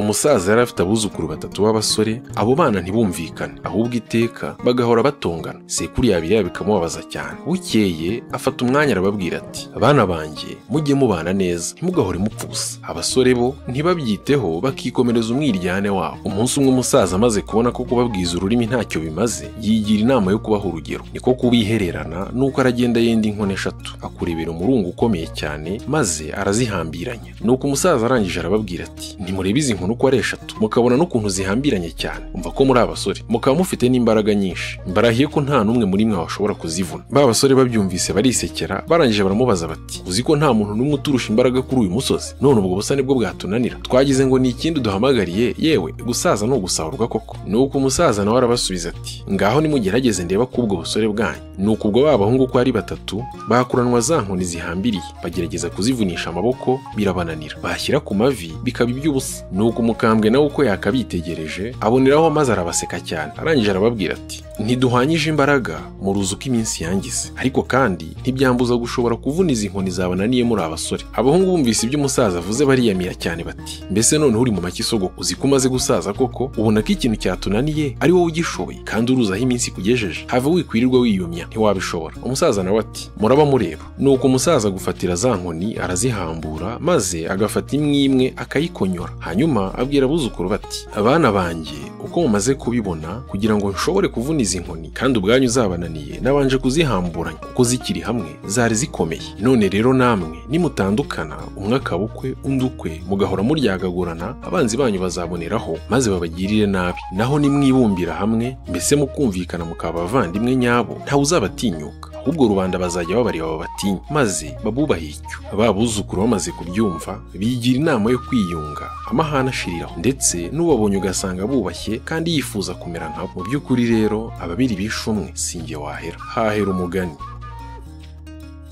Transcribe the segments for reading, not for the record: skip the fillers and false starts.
Umusaza yari afite abuzukuru batatu b'abasore, abo bana ntibumvikane ahubwo iteka bagahora batongana. Sekuru yabireba bikamubabaza cyane. Bukeye afata umwanya arababwira ati, abana banjye mujye mubana neza, ntimugahore mupfusa. Abasore bo ntibabyiteho bakikomereza umwiryane wabo. Umunsi umwe umusaza amaze kubona ko kubabwiza ururimi ntacyo bimaze, yigira inama yo kubaha urugero. Niko kubihererana nuko aragenda yenda inkono eshatu, akurebera umurungu ukomeye cyane maze arazihambiranya. Nuko umusaza arangije arababwira ati, ntimurebe izi uko ari eshatu mukabona n'ukuntu zihambiranye cyane, umva ko muri abasore mukaba mufite n'imbaraga nyinshi, mbarahiye ko nta n'umwe muri mwe washobora kuzivuna. Ba basore babyumvise barisekera, barangije baramubaza bati, uzi ko nta muntu n'umwe uturusha imbaraga kuri uyu musozi, none ubwo busa nibwo bwatunanira? Twagize ngo ni ikindi duhamagariye, yewe gusaza no gusahurwa koko. Nuko umusaza nawe arabasubiza ati, ngaho nimugerageze ndeba kubwo busore bwanyu. Nuko ubwo babahungu ko ari batatu bakuranwa za nkoni zihambiriye, bagerageza kuzivunisha amaboko birabananira, bashyira ku mavi bikaba iby'ubusa. Nuko umukambwe nawe uko yakabitegereje aboneraho maze arabaseka cyane, arangije arababwira ati, ntiduhwanyije imbaraga muruzi uko iminsi yangize, ariko kandi ntibyambuza gushobora kuvuna izi nkoni zabananiye muri abasore. Abahungu bumvise ibyo umusaza avuze bariyamira cyane bati, mbese none uri mu makisogo uzi ko umaze gusaza koko, ubona ko ikintu cyatunaniye ari wowe ugishoboye kandi uruzi aho iminsi ikugejeje, have wikwirirwa wiyumya, ntiwabishobora. Umusaza nawe ati, muraba mureba. Nuko umusaza gufatira za nkoni arazihambura maze agafata imwe imwe akayikonyora, hanyuma abwira abuzukuru bati, abana banjye uko mumaze kubibona, kugira ngo nshobore kuvuna izi nkoni kandi ubwanyu zabananiye, nabanje kuzihamburanya kuko zikiri hamwe zari zikomeye. None rero namwe nimutandukana, umwe akaba ukwe undi ukwe, mugahora muryagagurana, abanzi banyu bazaboneraho maze babagirire nabi. Naho nimwibumbira hamwe, mbese mukumvikana mukaba abavandimwe nyabo, ntawe uzabatinyuka, ahubwo rubanda bazajya babareba babatinya maze babubahe icyo. Abuzukuru bamaze kubyumva bigira inama yo kwiyunga, amahane ashiriraho, ndetse n'ubabonye ugasanga bubashye kandi yifuza kumera nkabo. Mu by'ukuri rero ababiri bishe umwe sinjye wahera, hahera umugani.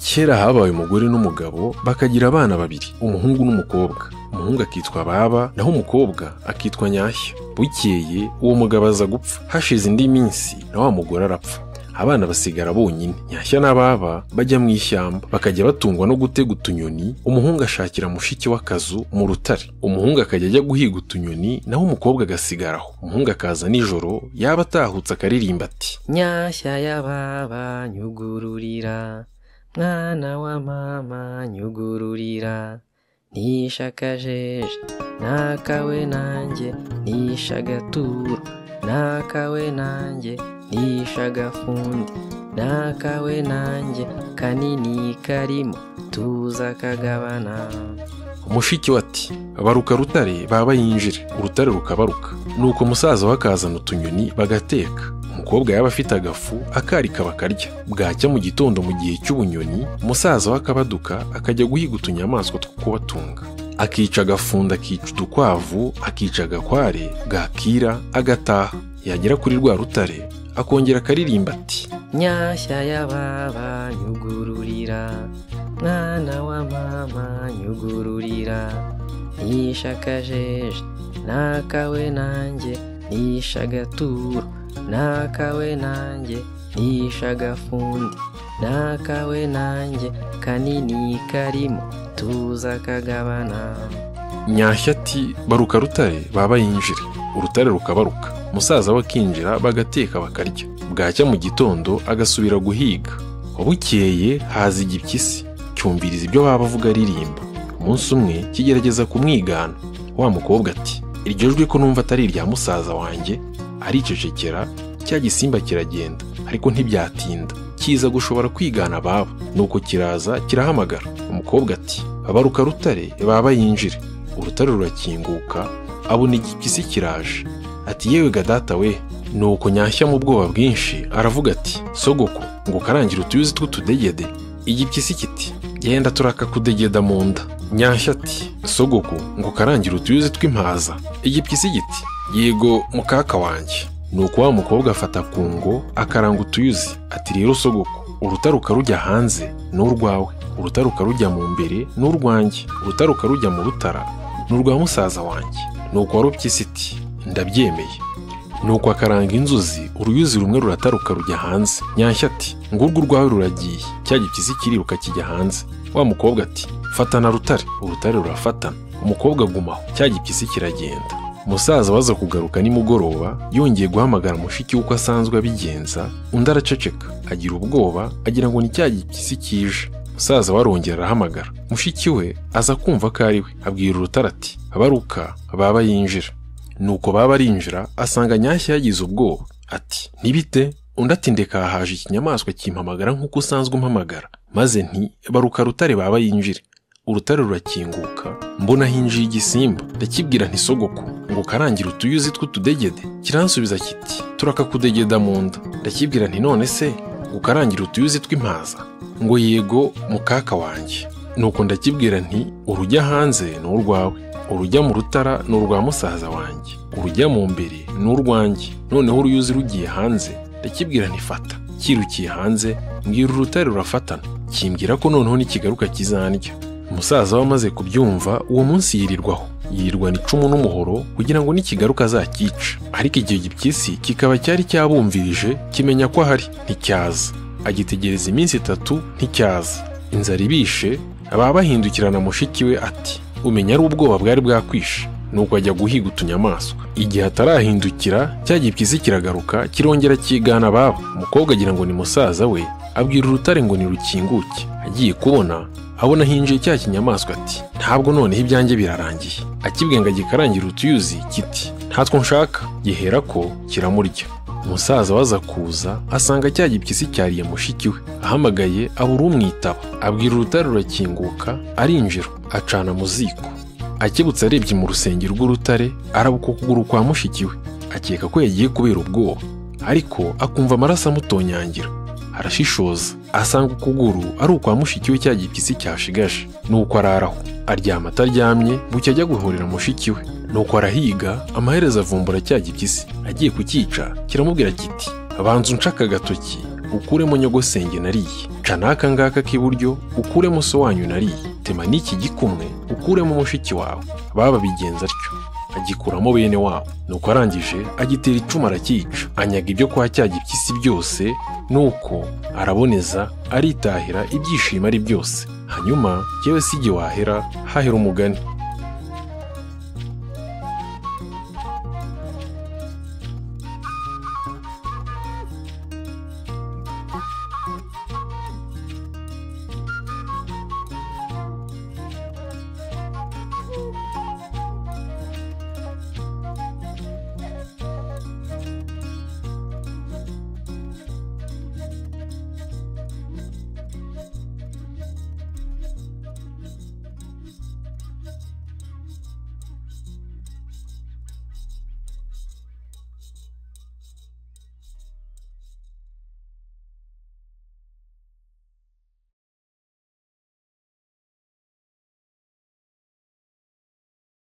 Kera habaye umugore n'umugabo bakagira abana babiri, umuhungu n'umukobwa. Umuhungu akitwa Baba naho umukobwa akitwa Nyashya. Bukeye uwo mugabo aza gupfa, hashize indi minsi na wa mugore arapfa, abana basigara bonyine. Nyashya na Baba bajya mu ishyamba, bakajya batungwa no gutega utunyoni. Umuhungu ashakira mushiki w'akazu mu rutare, umuhungu akajya ajya guhiga utunyoni, naho umukobwa agasigaraho. Umuhungu akaza nijoro, yaba atahutse akaririmba ati, Nyashya ya Baba nyugururira, mwana wa mama nyugururira, nishakajeje nakawe nanjye, nishagaturo nakawe nanjye, nishagafundi nakawe nanjye, kanini karimo tuza kagabana. Umushiki we ati, baruka rutare Baba yinjire. Urutare rukabaruka. Nuko umusaza wakazana utunyoni bagateka, umukobwa yaba afite agafu akarika bakarya. Bwacya mu gitondo mu gihe cy'ubunyoni, umusaza wakabaduka akajya guhiga utunyamaswa two kubatunga, akica agafunda, akica udukwavu, akica agakware. Bwakira agataha, yagera kuri rwa rutare akongera akaririmba ati, Nyashya ya Baba nyugururira, mwana wa mama nyugururira, nishakajeje nakawe nanjye, nishagaturo nakawe nanjye, nishagafundi nakawe nanjye, kanini karimo tuza kagabana. Nyashya ati, baruka rutare Baba yinjire. Urutare rukabaruka, umusaza we akinjira bagateka bakarya. Bwacya mu gitondo agasubira guhiga. Bukeye haza igipyisi, cyumviriza ibyo Baba avuga aririmba. Umunsi umwe kigerageza kumwigana. Wa mukobwa ati, iryo jwi ko numva atari irya musaza wanjye. Aricecekera, cya gisimba kiragenda, ariko ntibyatinda kiza gushobora kwigana Baba. Nuko kiraza kirahamagara. Umukobwa ati, baruka rutare Baba yinjire. Urutare rurakinguka, abona igipyisi kiraje. Ati, yewe gadata we. Nuko Nyashya mu bwoba bwinshi aravuga ati, sogoko ngo karangira utuyuzi tw'utudegede. Igipyisi kiti, genda turakakudegeda mu nda. Nyashya ati, sogoko ngo karangira utuyuzi tw'impaza. Igipyisi giti, yego mukaka wanjye. Nuko wa mukobwa afata kungo akaranga utuyuzi. Ati, rero sogoko, urutare ukarujya hanze n'urwawe, urutare ukarujya mu mbere n'urwanjye, urutare ukarujya mu rutara n'urwa musaza wanjye. Nuko warupyisi iti, ndabyemeye. Nuko akaranga inzuzi, uruyuzi rumwe rurataruka rujya hanze. Nyashya ati, ngurwo urwawe ruragiye. Cya gipyisi kiriruka kijya hanze. Wa mukobwa ati, fatana rutare. Urutare rurafatana. umukobwa agumaho, cya gipyisi kiragenda. Umusaza waza kugaruka nimugoroba yongeye guhamagara mushiki we uko asanzwe abigenza, undi araceceka agira ubwoba agira ngo ni cya gipyisi kije. Umusaza warongera arahamagara, mushiki we aza kumva ko ari we, abwira urutare ati baruka baba yinjira. Nuko baba arinjira asanga Nyashya yagize ubwoba ati nibite? Undi ati ndeka haje ikinyamaswa kimpamagara nk'uko usanzwe umpamagara, maze nti baruka rutare baba yinjire. Urutare rurakinguka, mbona hinjiye igisimba, ndakibwira nti sogoko ngo karangira utuyuzi tw'utudegede. Kiransubiza kiti turakakudegeda mu nda. Ndakibwira nti none se ngo karangira utuyuzi tw'impaza? Ngo yego mukaka wanjye. Nuko ndakibwira nti urujya hanze ni urwawe, urujya mu rutara ni urwa musaza wanjye, urujya mu mbere ni urwanjye. Noneho uruyuzi rugiye hanze, ndakibwira nti fata. Kirukiye hanze, mbwira urutare rurafatana, kimbwira ko noneho nikigaruka kizandya. Umusaza wamaze kubyumva uwo munsi yirirwana icumu n'umuhoro kugira ngo nikigaruka azakica. Ariko igihe gipyisi kikaba cyari cyabumvirije kimenya ko ahari, nticyaza. Agitegereza iminsi 3 nticyaza. Inzara ibishe, baba bahindukirana mushiki we ati umenya ari ubwoba bwari bwakwishe. Nuko ajya guhiga utunyamaswa. Igihe atarahindukira cya gipyisi kiragaruka kirongera kigana baba. Umukobwa agira ngo ni musaza we, abwira urutare ngo ni rukinguke. Agiye kubona abona hinjiye cya kinyamaswa ati ntabwo noneho ibyanjye birarangiye. Akibwiye ngo agikarangira utuyuzi kiti ntatwo nshaka, gihera ko kiramurya. Umusaza waza kuza asanga cya gipyisi cyariye mushiki we, ahamagaye abura umwitaba. Abwira urutare rurakinguka, arinjira acana mu ziko. Akebutse arebye mu rusenge rw'urutare arabuka ukuguru kwa mushiki we, akeka ko yagiye kubera ubwoba, ariko akumva amaraso amutonyangira. Arashishoza asanga ukuguru ari ukwa mushiki we cya gipyisi cyashigaje. Nuko araraho aryama ataryamye, bucya ajya guhorera mushiki we. Nuko arahiga, amaherezo avumbura cya gipyisi. Agiye kukica kiramubwira kiti abanza unshaka agatoki ukuremo nyogosenge nariye, ca n'aka ngaka k'iburyo ukuremo so wanyu nariye, tema n'iki gikumwe ukuremo mushiki wawe. Baba bigenza atyo, agikuramo bene wabo. Nuko arangije agitera icumu arakica, anyaga ibyo kwa cya gipyisi byose. Nuko araboneza aritahira, ibyishimo ari byose. Hanyuma yewe sijye wahera hahera umugani.